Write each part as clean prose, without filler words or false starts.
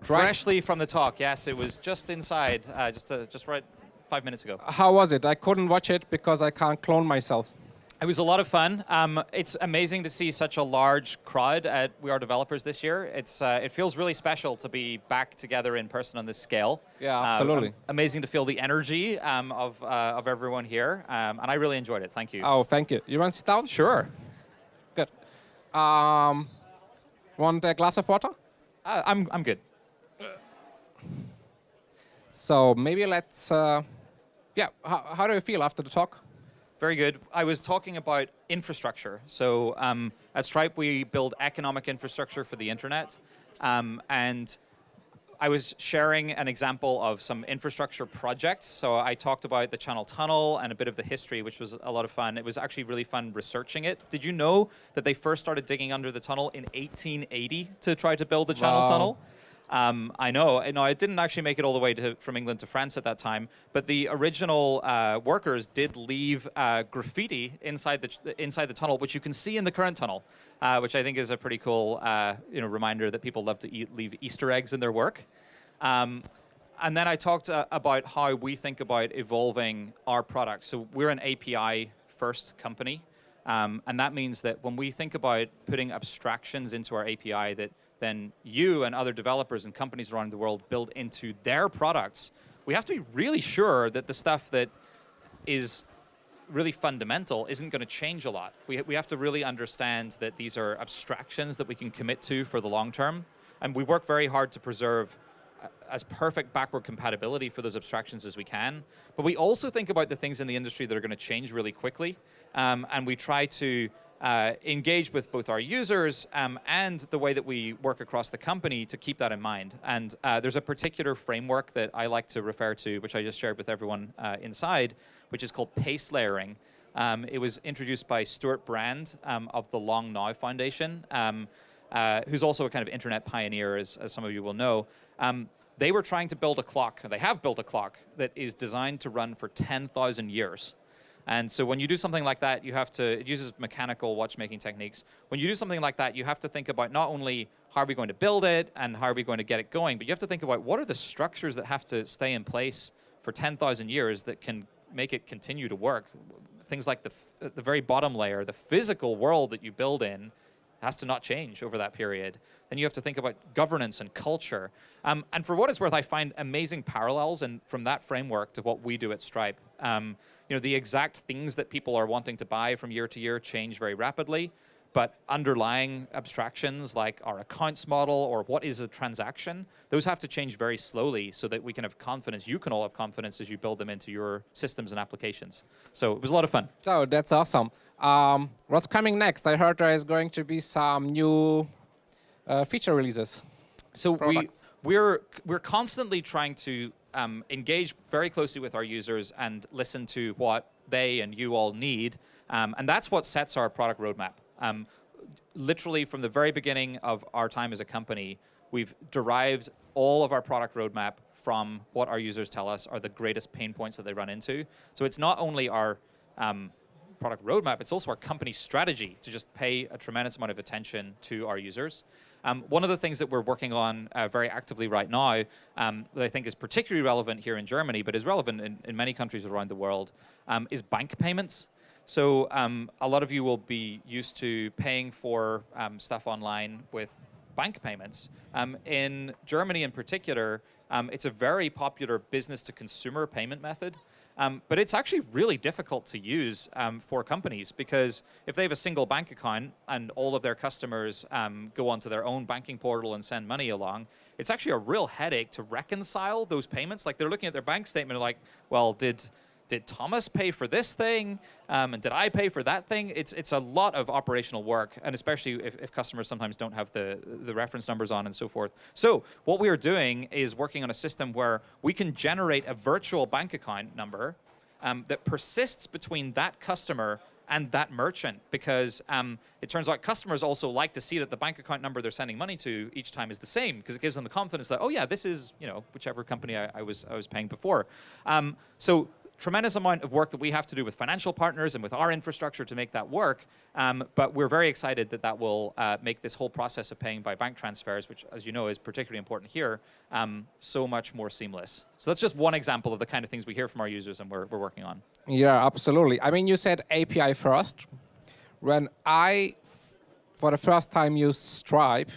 right? Freshly from the talk, yes. It was just inside, just right 5 minutes ago. How was it? I couldn't watch it because I can't clone myself. It was a lot of fun. It's amazing to see such a large crowd at WeAreDevelopers this year. It feels really special to be back together in person on this scale. Yeah, absolutely. Amazing to feel the energy of everyone here, and I really enjoyed it. Thank you. Oh, thank you. You want to sit down? Sure. Good. Want a glass of water? I'm good. So maybe let's. Yeah. How do you feel after the talk? Very good. I was talking about infrastructure. So at Stripe, we build economic infrastructure for the internet. And I was sharing an example of some infrastructure projects. So I talked about the Channel Tunnel and a bit of the history, which was a lot of fun. It was actually really fun researching it. Did you know that they first started digging under the tunnel in 1880 to try to build the Channel Tunnel? I know. No, it didn't actually make it all the way from England to France at that time. But the original workers did leave graffiti inside the tunnel, which you can see in the current tunnel, which I think is a pretty cool reminder that people love to leave Easter eggs in their work. And then I talked about how we think about evolving our products. So we're an API-first company, and that means that when we think about putting abstractions into our API that then you and other developers and companies around the world build into their products, we have to be really sure that the stuff that is really fundamental isn't going to change a lot. We have to really understand that these are abstractions that we can commit to for the long term. And we work very hard to preserve as perfect backward compatibility for those abstractions as we can. But we also think about the things in the industry that are going to change really quickly. And we try to engage with both our users and the way that we work across the company to keep that in mind. And there's a particular framework that I like to refer to, which I just shared with everyone inside, which is called pace layering. It was introduced by Stuart Brand of the Long Now Foundation, who's also a kind of internet pioneer, as some of you will know. They were trying to build a clock, they have built a clock that is designed to run for 10,000 years. And so when you do something like that, it uses mechanical watchmaking techniques. When you do something like that, you have to think about not only how are we going to build it and how are we going to get it going, but you have to think about what are the structures that have to stay in place for 10,000 years that can make it continue to work. Things like the very bottom layer, the physical world that you build in, has to not change over that period. Then you have to think about governance and culture. And for what it's worth, I find amazing parallels from that framework to what we do at Stripe. The exact things that people are wanting to buy from year to year change very rapidly, but underlying abstractions like our accounts model or what is a transaction, those have to change very slowly so that we can have confidence, you can all have confidence as you build them into your systems and applications. So it was a lot of fun. Oh, that's awesome. What's coming next? I heard there is going to be some new feature releases. So we're constantly trying to engage very closely with our users and listen to what they and you all need. And that's what sets our product roadmap. Literally from the very beginning of our time as a company, we've derived all of our product roadmap from what our users tell us are the greatest pain points that they run into. So it's not only our product roadmap, it's also our company strategy to just pay a tremendous amount of attention to our users. One of the things that we're working on very actively right now that I think is particularly relevant here in Germany, but is relevant in many countries around the world, is bank payments. So a lot of you will be used to paying for stuff online with bank payments. In Germany in particular, it's a very popular business-to-consumer payment method. But it's actually really difficult to use for companies because if they have a single bank account and all of their customers go onto their own banking portal and send money along, it's actually a real headache to reconcile those payments. Like they're looking at their bank statement and like, well, did Thomas pay for this thing? And did I pay for that thing? It's a lot of operational work, and especially if customers sometimes don't have the reference numbers on and so forth. So what we are doing is working on a system where we can generate a virtual bank account number that persists between that customer and that merchant, because it turns out customers also like to see that the bank account number they're sending money to each time is the same, because it gives them the confidence that, oh yeah, this is whichever company I was paying before. So tremendous amount of work that we have to do with financial partners and with our infrastructure to make that work. But we're very excited that that will make this whole process of paying by bank transfers, which, as you know, is particularly important here, so much more seamless. So that's just one example of the kind of things we hear from our users and we're working on. Yeah, absolutely. I mean, you said API first. When I, for the first time, used Stripe,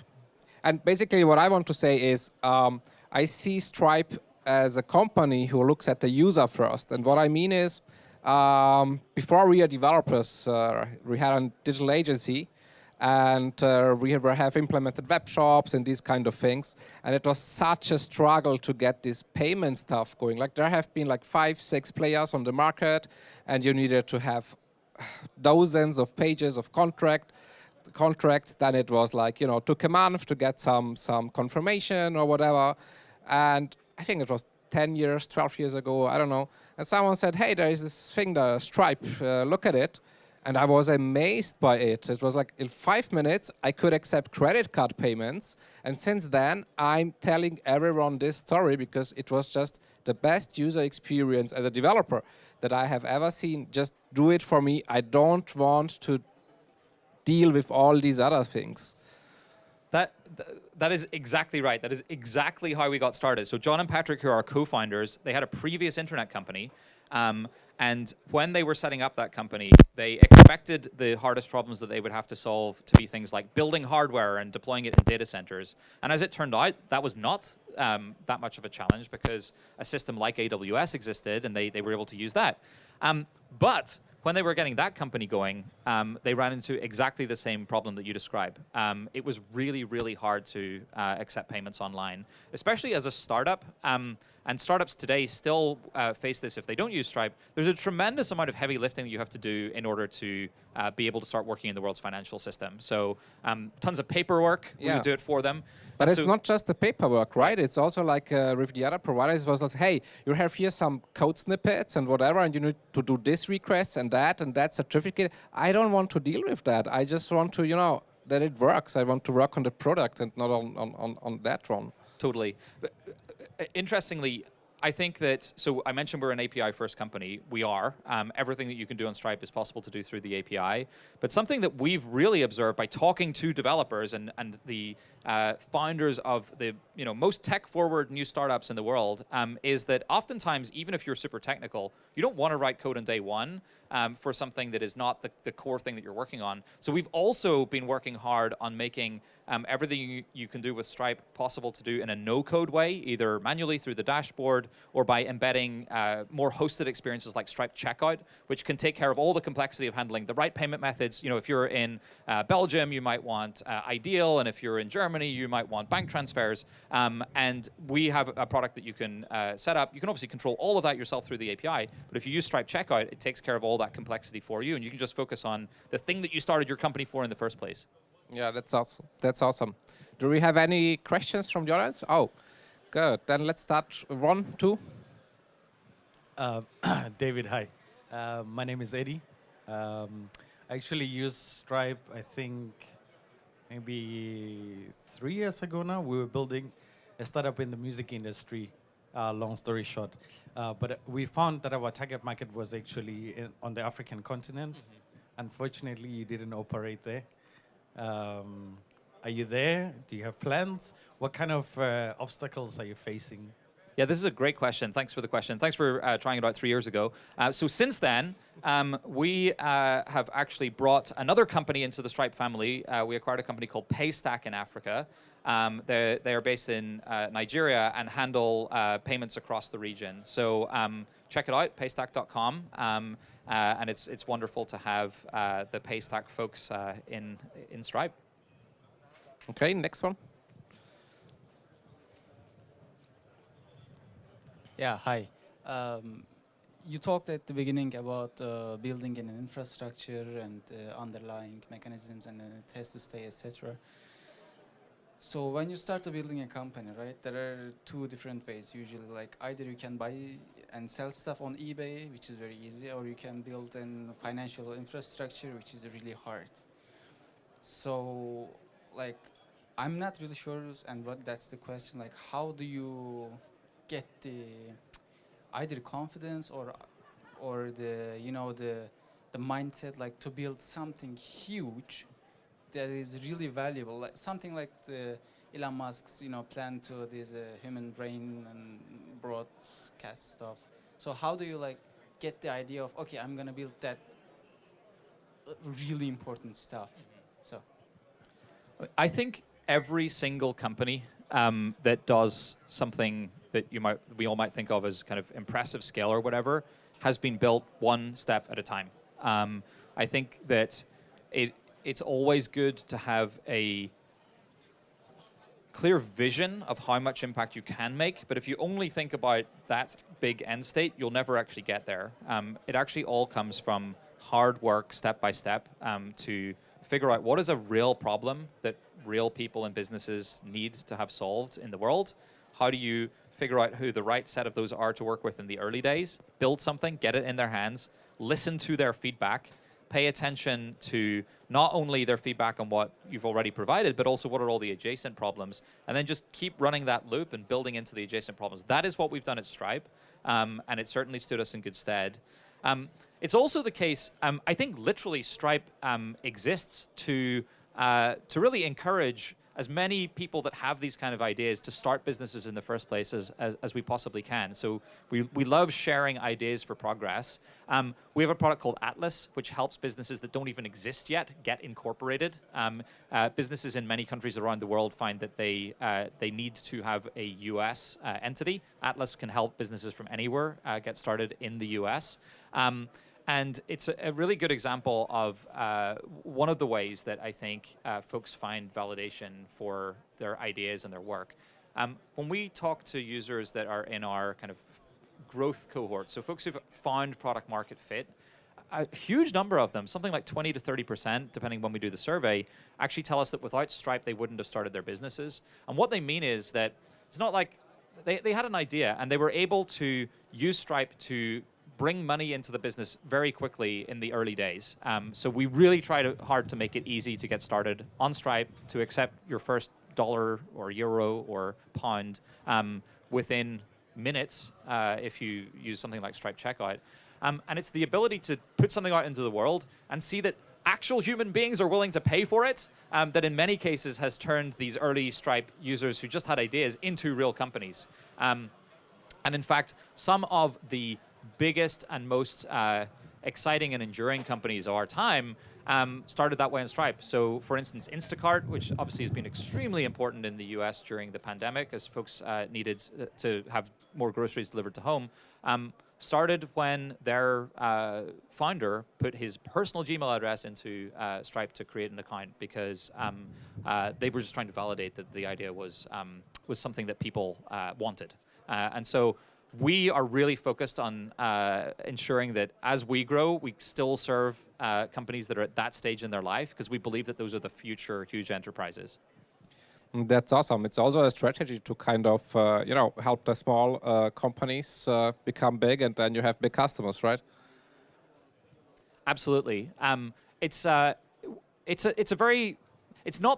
and basically what I want to say is I see Stripe as a company who looks at the user first. And what I mean is, before we are developers, we had a digital agency, and we have implemented web shops and these kind of things. And it was such a struggle to get this payment stuff going. Like there have been like 5, 6 players on the market, and you needed to have dozens of pages of contracts. Then it was like, took a month to get some confirmation or whatever. And I think it was 10 years, 12 years ago, I don't know. And someone said, hey, there is this thing, the Stripe, look at it. And I was amazed by it. It was like in 5 minutes, I could accept credit card payments. And since then, I'm telling everyone this story because it was just the best user experience as a developer that I have ever seen. Just do it for me. I don't want to deal with all these other things. That is exactly right. That is exactly how we got started. So John and Patrick, who are our co-founders, they had a previous internet company. And when they were setting up that company, they expected the hardest problems that they would have to solve to be things like building hardware and deploying it in data centers. And as it turned out, that was not that much of a challenge because a system like AWS existed and they were able to use that. But when they were getting that company going, they ran into exactly the same problem that you describe. It was really, really hard to accept payments online, especially as a startup. And startups today still face this if they don't use Stripe. There's a tremendous amount of heavy lifting that you have to do in order to be able to start working in the world's financial system. So tons of paperwork, we would do it for them. But it's not just the paperwork, right? It's also like with the other providers, it was like, hey, you have here some code snippets and whatever, and you need to do this request and that certificate. I don't want to deal with that. I just want to, that it works. I want to work on the product and not on that one. Totally. But, interestingly, I think that, so I mentioned we're an API first company. We are. Everything that you can do on Stripe is possible to do through the API. But something that we've really observed by talking to developers and the founders of the most tech-forward new startups in the world is that oftentimes, even if you're super technical, you don't want to write code on day one for something that is not the core thing that you're working on. So we've also been working hard on making everything you can do with Stripe possible to do in a no-code way, either manually through the dashboard or by embedding more hosted experiences like Stripe Checkout, which can take care of all the complexity of handling the right payment methods. If you're in Belgium, you might want Ideal, and if you're in Germany, you might want bank transfers. And we have a product that you can set up. You can obviously control all of that yourself through the API, but if you use Stripe Checkout, it takes care of all that complexity for you, and you can just focus on the thing that you started your company for in the first place. Yeah, that's awesome. That's awesome. Do we have any questions from the audience? Oh, good. Then let's start. 1, 2. David, hi. My name is Eddie. I actually used Stripe, I think, maybe 3 years ago now. We were building a startup in the music industry, long story short. But we found that our target market was actually on the African continent. Mm-hmm. Unfortunately, you didn't operate there. Are you there? Do you have plans? What kind of obstacles are you facing? Yeah, this is a great question. Thanks for the question. Thanks for trying it out 3 years ago. So since then, we have actually brought another company into the Stripe family. We acquired a company called Paystack in Africa. They are based in Nigeria and handle payments across the region. So check it out, paystack.com. And it's wonderful to have the Paystack folks in Stripe. Okay, next one. Yeah, hi. You talked at the beginning about building an infrastructure and underlying mechanisms, and then it has to stay, etc. So when you start building a company, right, there are 2 different ways usually. Like either you can buy and sell stuff on eBay, which is very easy, or you can build a financial infrastructure, which is really hard. So, like, I'm not really sure, and that's the question. Like, how do you get the either confidence or or the mindset, like to build something huge that is really valuable, like something like the Elon Musk's plan to this human brain and broadcast stuff. So how do you like get the idea of, okay, I'm gonna build that really important stuff? So I think every single company that does something that we all might think of as kind of impressive scale or whatever has been built one step at a time. I think that it's always good to have a clear vision of how much impact you can make, but if you only think about that big end state, you'll never actually get there. It actually all comes from hard work, step by step, to figure out what is a real problem that real people and businesses need to have solved in the world. How do you figure out who the right set of those are to work with in the early days, build something, get it in their hands, listen to their feedback, pay attention to not only their feedback on what you've already provided, but also what are all the adjacent problems, and then just keep running that loop and building into the adjacent problems. That is what we've done at Stripe, and it certainly stood us in good stead. It's also the case, I think literally Stripe exists to really encourage as many people that have these kind of ideas to start businesses in the first place as we possibly can. So we love sharing ideas for progress. We have a product called Atlas, which helps businesses that don't even exist yet get incorporated. Businesses in many countries around the world find that they need to have a US entity. Atlas can help businesses from anywhere get started in the US. And it's a really good example of one of the ways that I think folks find validation for their ideas and their work. When we talk to users that are in our kind of growth cohort, so folks who've found product market fit, a huge number of them, something like 20 to 30%, depending when we do the survey, actually tell us that without Stripe, they wouldn't have started their businesses. And what they mean is that it's not like they had an idea and they were able to use Stripe to bring money into the business very quickly in the early days. So we really tried hard to make it easy to get started on Stripe, to accept your first dollar or euro or pound within minutes if you use something like Stripe Checkout. And it's the ability to put something out into the world and see that actual human beings are willing to pay for it, that in many cases has turned these early Stripe users who just had ideas into real companies. And in fact, some of the biggest and most exciting and enduring companies of our time started that way in Stripe. So for instance, Instacart, which obviously has been extremely important in the US during the pandemic as folks needed to have more groceries delivered to home, started when their founder put his personal Gmail address into Stripe to create an account because they were just trying to validate that the idea was something that people wanted. And so we are really focused on ensuring that as we grow, we still serve companies that are at that stage in their life, because we believe that those are the future huge enterprises. That's awesome. It's also a strategy to kind of, help the small companies become big, and then you have big customers, right? Absolutely. It's not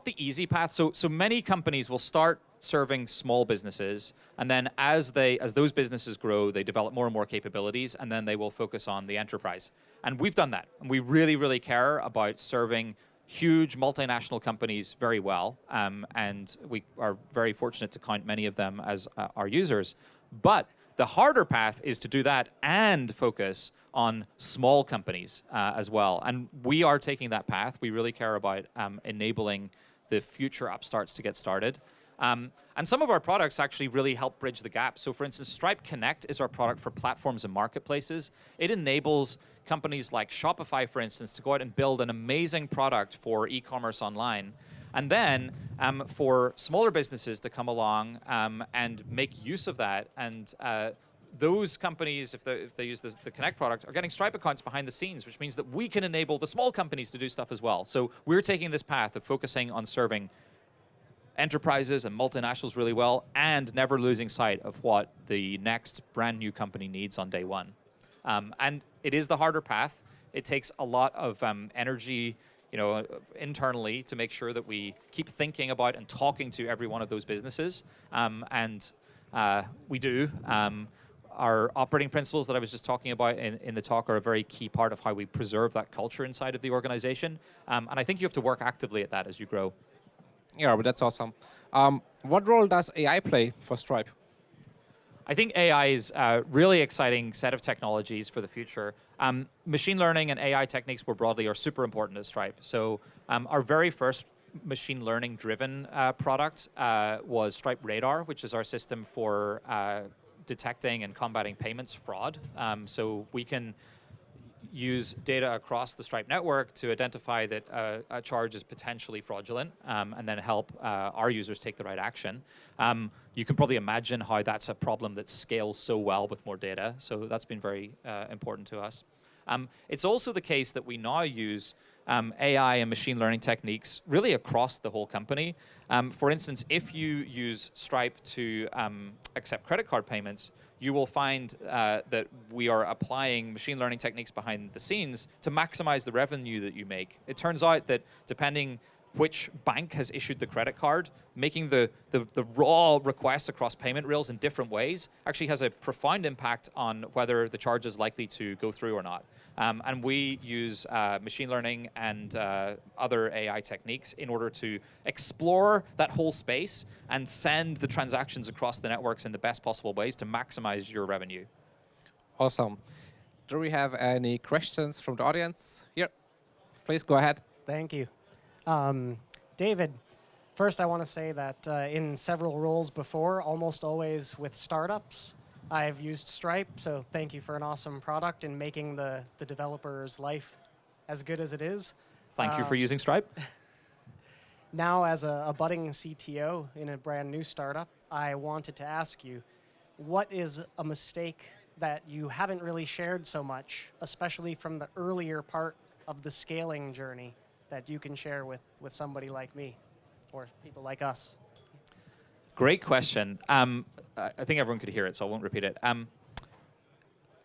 the easy path. So many companies will start serving small businesses, and then as those businesses grow, they develop more and more capabilities, and then they will focus on the enterprise. And we've done that. And we really, really care about serving huge multinational companies very well, and we are very fortunate to count many of them as our users. But the harder path is to do that and focus on small companies as well. And we are taking that path. We really care about enabling the future upstarts to get started. And some of our products actually really help bridge the gap. So for instance, Stripe Connect is our product for platforms and marketplaces. It enables companies like Shopify, for instance, to go out and build an amazing product for e-commerce online. And then for smaller businesses to come along and make use of that. And those companies, if they use the Connect product, are getting Stripe accounts behind the scenes, which means that we can enable the small companies to do stuff as well. So we're taking this path of focusing on serving enterprises and multinationals really well, and never losing sight of what the next brand new company needs on day one. And it is the harder path. It takes a lot of energy, internally to make sure that we keep thinking about and talking to every one of those businesses. And we do. our operating principles that I was just talking about in the talk are a very key part of how we preserve that culture inside of the organization. And I think you have to work actively at that as you grow. Yeah, but that's awesome. What role does AI play for Stripe? I think AI is a really exciting set of technologies for the future. Machine learning and AI techniques more broadly are super important at Stripe. So our very first machine learning driven product was Stripe Radar, which is our system for detecting and combating payments fraud. So we can use data across the Stripe network to identify that a charge is potentially fraudulent and then help our users take the right action. You can probably imagine how that's a problem that scales so well with more data. So that's been very important to us. It's also the case that we now use AI and machine learning techniques really across the whole company. For instance, if you use Stripe to accept credit card payments, you will find that we are applying machine learning techniques behind the scenes to maximize the revenue that you make. It turns out that depending which bank has issued the credit card, making the raw requests across payment rails in different ways actually has a profound impact on whether the charge is likely to go through or not. And we use machine learning and other AI techniques in order to explore that whole space and send the transactions across the networks in the best possible ways to maximize your revenue. Awesome. Do we have any questions from the audience? Here, please go ahead. Thank you. David, first I want to say that in several roles before, almost always with startups, I've used Stripe, so thank you for an awesome product and making the developer's life as good as it is. Thank you for using Stripe. Now, as a budding CTO in a brand new startup, I wanted to ask you, what is a mistake that you haven't really shared so much, especially from the earlier part of the scaling journey, that you can share with somebody like me or people like us? Great question. I think everyone could hear it, so I won't repeat it. I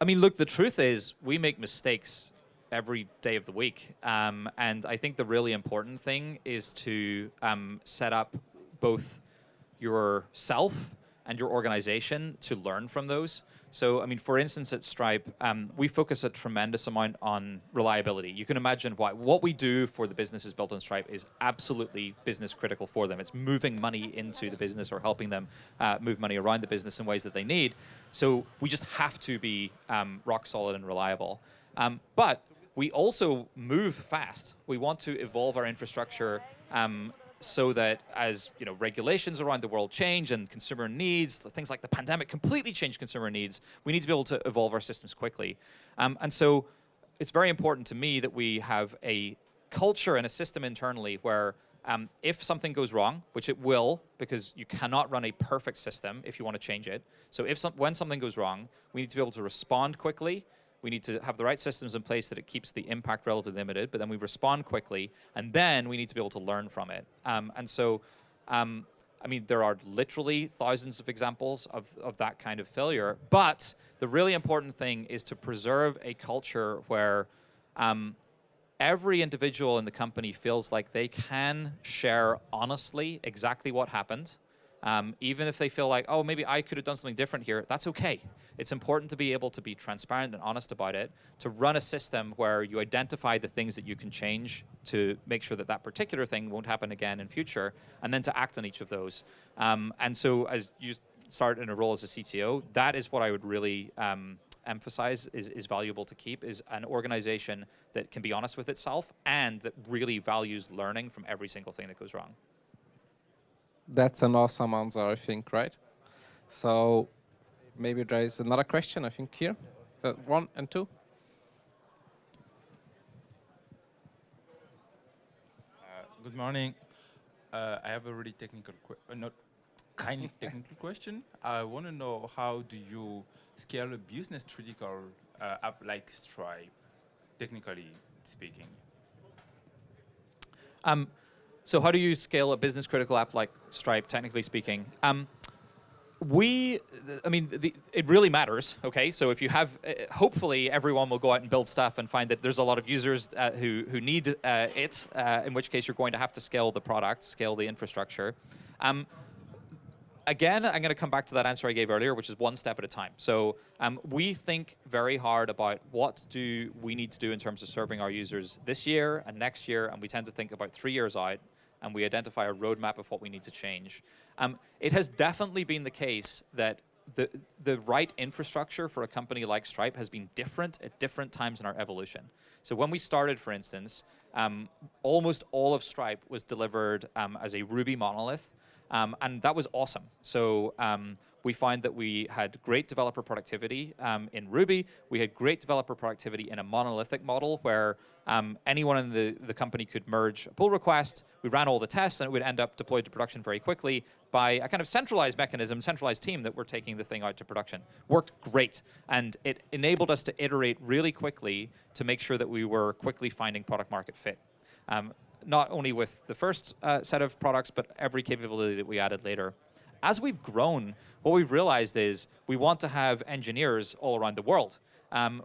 mean, look, the truth is we make mistakes every day of the week. And I think the really important thing is to set up both yourself and your organization to learn from those. So, I mean, for instance, at Stripe, we focus a tremendous amount on reliability. You can imagine what we do for the businesses built on Stripe is absolutely business critical for them. It's moving money into the business or helping them move money around the business in ways that they need. So we just have to be rock solid and reliable. But we also move fast. We want to evolve our infrastructure so that as regulations around the world change and consumer needs, things like the pandemic completely changed consumer needs, we need to be able to evolve our systems quickly. And so it's very important to me that we have a culture and a system internally where if something goes wrong, which it will, because you cannot run a perfect system if you want to change it. So when something goes wrong, we need to be able to respond quickly. We need to have the right systems in place that it keeps the impact relatively limited, but then we respond quickly, and then we need to be able to learn from it. And so, I mean, there are literally thousands of examples of that kind of failure, but the really important thing is to preserve a culture where every individual in the company feels like they can share honestly exactly what happened. Even if they feel like, oh, maybe I could have done something different here, that's okay. It's important to be able to be transparent and honest about it, to run a system where you identify the things that you can change to make sure that that particular thing won't happen again in future, and then to act on each of those. And so as you start in a role as a CTO, that is what I would really emphasize is valuable to keep, is an organization that can be honest with itself and that really values learning from every single thing that goes wrong. That's an awesome answer, I think, right? So maybe there is another question, I think, here. 1 and 2. Good morning. I have a really technical, not kindly technical question. I want to know, how do you scale a business critical app like Stripe, technically speaking? So how do you scale a business critical app like Stripe, technically speaking? It really matters, okay? So if you have, hopefully everyone will go out and build stuff and find that there's a lot of users who need it, in which case you're going to have to scale the product, scale the infrastructure. again, I'm going to come back to that answer I gave earlier, which is one step at a time. So we think very hard about what do we need to do in terms of serving our users this year and next year, and we tend to think about 3 years out, and we identify a roadmap of what we need to change. It has definitely been the case that the right infrastructure for a company like Stripe has been different at different times in our evolution. So when we started, for instance, almost all of Stripe was delivered as a Ruby monolith, and that was awesome. So we find that we had great developer productivity in Ruby. We had great developer productivity in a monolithic model where anyone in the company could merge a pull request. We ran all the tests, and it would end up deployed to production very quickly by a kind of centralized mechanism, centralized team that were taking the thing out to production. Worked great, and it enabled us to iterate really quickly to make sure that we were quickly finding product market fit. Not only with the first set of products, but every capability that we added later. As we've grown, what we've realized is we want to have engineers all around the world.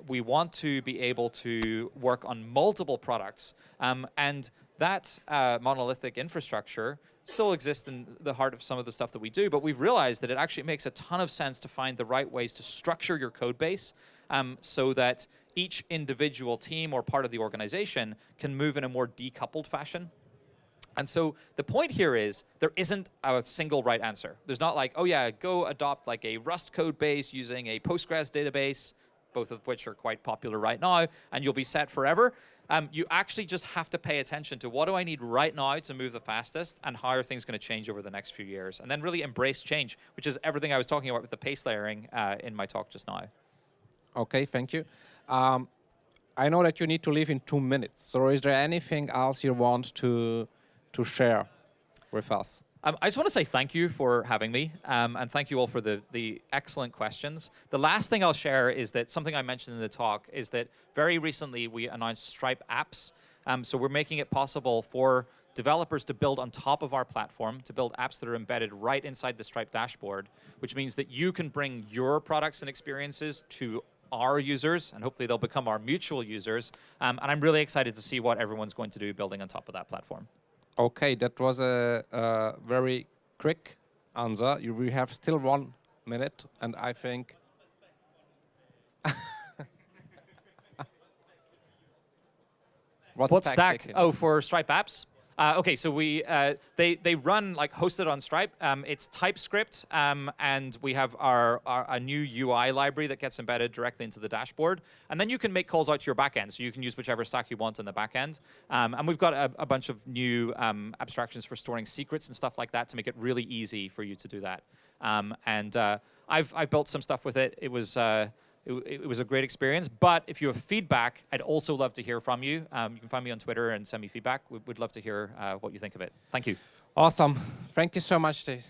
We want to be able to work on multiple products, and that monolithic infrastructure still exists in the heart of some of the stuff that we do, but we've realized that it actually makes a ton of sense to find the right ways to structure your code base so that each individual team or part of the organization can move in a more decoupled fashion. And so the point here is there isn't a single right answer. There's not like, oh yeah, go adopt like a Rust code base using a Postgres database, both of which are quite popular right now, and you'll be set forever. You actually just have to pay attention to what do I need right now to move the fastest, and how are things going to change over the next few years, and then really embrace change, which is everything I was talking about with the pace layering in my talk just now. Okay, thank you. I know that you need to leave in 2 minutes. So is there anything else you want to share with us? I just want to say thank you for having me, and thank you all for the excellent questions. The last thing I'll share is that something I mentioned in the talk is that very recently we announced Stripe apps. So we're making it possible for developers to build on top of our platform, to build apps that are embedded right inside the Stripe dashboard, which means that you can bring your products and experiences to our users, and hopefully they'll become our mutual users. And I'm really excited to see what everyone's going to do building on top of that platform. Okay, that was a very quick answer. We have still 1 minute, and I think... What's Stack? Oh, for Stripe apps? Okay, so they run like hosted on Stripe. It's TypeScript, and we have a new UI library that gets embedded directly into the dashboard. And then you can make calls out to your backend, so you can use whichever stack you want in the backend. And we've got a bunch of new abstractions for storing secrets and stuff like that to make it really easy for you to do that. I've built some stuff with it. It was a great experience, but if you have feedback, I'd also love to hear from you. You can find me on Twitter and send me feedback. We'd love to hear what you think of it. Thank you. Awesome. Thank you so much, Dave.